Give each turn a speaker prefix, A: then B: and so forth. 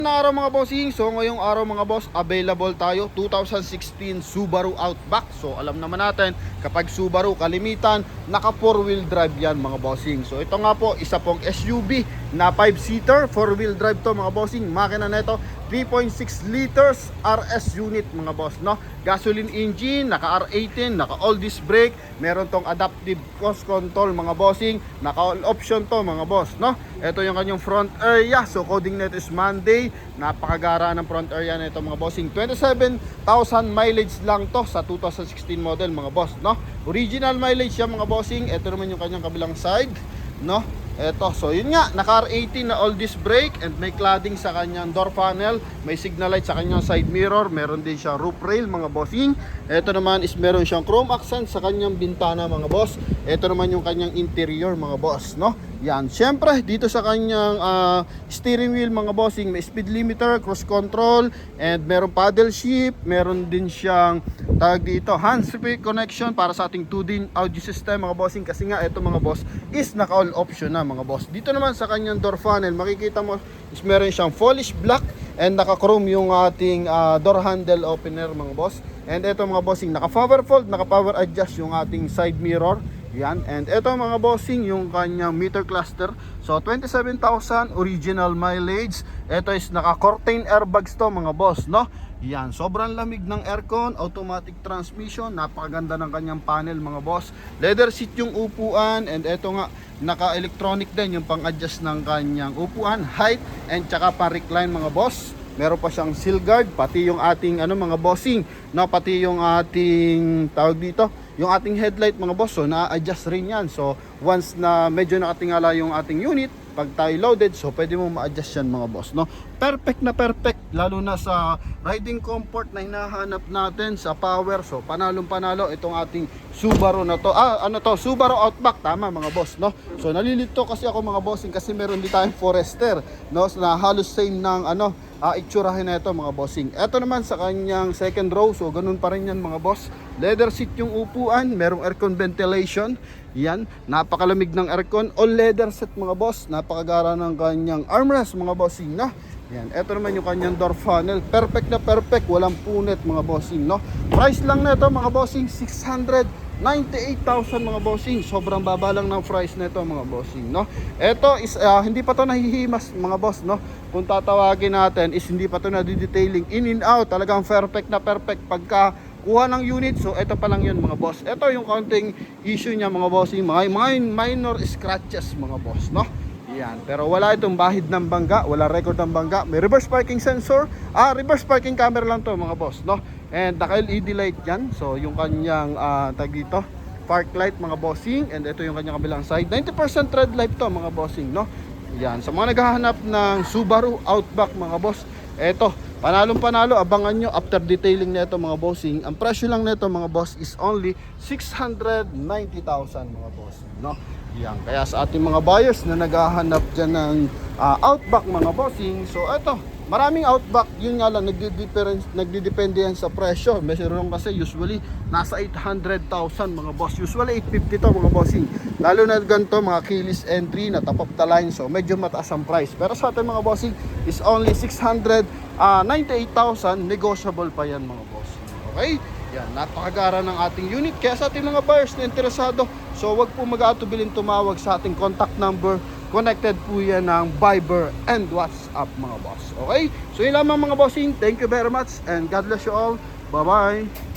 A: Na araw mga bossing, so ngayong araw mga boss, available tayo 2016 Subaru Outback. So alam naman natin, kapag Subaru kalimitan, naka 4-wheel drive yan mga bossing. So ito nga po, isa pong SUV na 5-seater, 4-wheel drive to mga bossing. Makina na ito, 3.6 liters RS unit mga boss, no? Gasoline engine, naka R18, naka all disc brake, meron tong adaptive cruise control mga bossing, naka all option to mga boss, no? Ito yung kanyang front area, so coding net is Monday. Napakagara ng front area na ito mga bossing. 27,000 mileage lang to sa 2016 model mga boss, no? Original mileage yan mga bossing. Ito naman yung kanyang kabilang side, no? Eto, so yun nga, naka R18 na all disc brake and may cladding sa kanyang door panel, may signal light sa kanyang side mirror, meron din siya roof rail mga bossing. Eto naman is meron siyang chrome accent sa kanyang bintana mga boss. Eto naman yung kanyang interior mga boss, no? Yan, syempre dito sa kanyang steering wheel mga bossing, may speed limiter, cruise control, and meron paddle shift, meron din siyang tawag dito, hands-free connection para sa ating 2D audio system mga bossing, kasi nga ito mga boss is naka all option na mga boss. Dito naman sa kanyang door panel, makikita mo is meron siyang polish black and naka-chrome yung ating door handle opener mga boss. And ito mga bossing, naka-power fold, naka-power adjust yung ating side mirror. Yan, and ito mga bossing yung kanyang meter cluster. So 27,000 original mileage. Ito is naka-curtain airbags to mga boss, no? Yan, sobrang lamig ng aircon, automatic transmission, napakaganda ng kanyang panel mga boss. Leather seat yung upuan, and ito nga naka-electronic din yung pang-adjust ng kanyang upuan, height and tsaka pa-recline mga boss. Meron pa siyang seal guard, pati yung ating mga bossing, no, pati yung ating tawag dito, yung ating headlight mga boss, so na-adjust rin yan. So once na medyo nakatingala yung ating unit, pag tayo loaded, so pwede mo ma-adjust yan mga boss, no? Perfect na perfect, lalo na sa riding comfort na hinahanap natin sa power. So panalong panalo itong ating Subaru na to. Subaru Outback, tama mga boss, no? So nalilito kasi ako mga bossing, kasi meron din tayong Forester, no, na halos same ng itsurahin na ito mga bossing. Ito naman sa kanyang second row, so ganun pa rin yan mga boss. Leather seat yung upuan, merong aircon ventilation. Yan, napakalamig ng aircon. All leather set mga boss, napakagara ng kanyang armrest mga bossing, no? Yan, ito naman yung kanyang door funnel. Perfect na perfect, walang punit mga bossing, no? Price lang na ito mga bossing, 698,000 mga bossing. Sobrang baba lang ng price na ito mga bossing, no? Ito is hindi pa to nahihimas mga boss, no? Kung tatawagin natin is hindi pa to na-detailing in and out. Talagang perfect na perfect pagka kuha ng unit. So ito pa lang yun mga boss. Ito yung counting issue niya mga bossing, mga minor scratches mga boss, no? Yan, pero wala itong bahid ng bangga, wala record ng bangga. May reverse parking sensor, reverse parking camera lang to mga boss, no? And naka-LED light yan. So yung kanyang tag dito, park light mga bossing, and ito yung kanyang kabilang side. 90% red light to mga bossing, no? Yan, sa mga naghahanap ng Subaru Outback mga boss, eto, panalong panalo, abangan nyo after detailing na ito mga bossing. Ang presyo lang nito mga boss is only 690,000 mga boss, no? Yan, kaya sa ating mga buyers na naghahanap dyan ng Outback mga bossing, so eto, maraming Outback, yun nga lang, nagdidepende yan sa presyo. Meron kasi usually nasa 800,000 mga boss, usually 850 to mga bossing. Lalo na ganito mga keyless entry na top of the line, so medyo mataas ang price. Pero sa ating mga bossing is only 698,000, negotiable pa yan mga bossing. Okay? Yan, napakagara ng ating unit. Kaya sa ating mga buyers na interesado, so wag po mag-aatubilin tumawag sa ating contact number. Connected po yan ng Viber and WhatsApp mga boss. Okay? So yun lamang mga bossing. Thank you very much and God bless you all. Bye-bye.